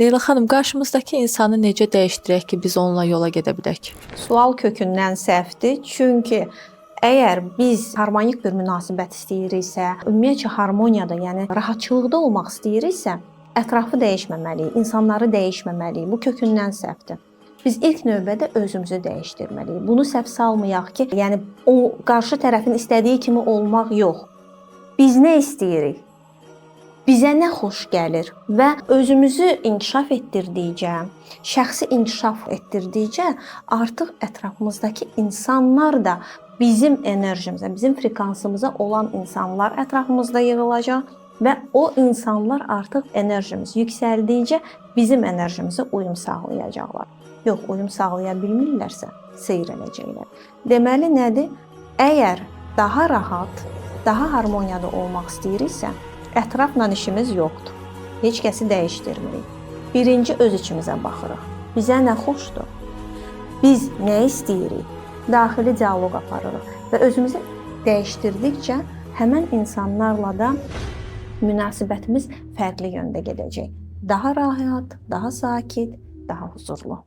Leyla xanım, qarşımızdakı insanı necə dəyişdirək ki, biz onunla yola gedə bilək? Sual kökündən səhvdir. Çünki əgər biz harmonik bir münasibət istəyiriksə, ümumiyyətcə harmoniyada, yəni rahatçılıqda olmaq istəyiriksə, ətrafı dəyişməməliyik, insanları dəyişməməliyik. Bu kökündən səhvdir. Biz ilk növbədə özümüzü dəyişdirməliyik. Bunu səhv salmayaq ki, yəni o qarşı tərəfin istədiyi kimi olmaq yox. Biz nə istəyirik? Bizə nə xoş gəlir və özümüzü inkişaf etdirdikcə, şəxsi inkişaf etdirdikcə artıq ətrafımızdakı insanlar da bizim enerjimizə, bizim frekansımıza olan insanlar ətrafımızda yığılacaq və o insanlar artıq enerjimiz yüksəldikcə bizim enerjimizə uyum sağlayacaqlar. Yox, uyum sağlaya bilmirlərsə, seyr edəcəklər. Deməli nədir? Əgər daha rahat, daha harmoniyada olmaq istəyiriksə, ətrafla işimiz yoxdur. Heç kəsi dəyişdirmirik. Birinci öz içimizə baxırıq. Bizə nə xoşdur? Biz nə istəyirik? Daxili dialoq aparırıq və özümüzü dəyişdirdikcə həmin insanlarla da münasibətimiz fərqli yöndə gedəcək. Daha rahat, daha sakit, daha huzurlu.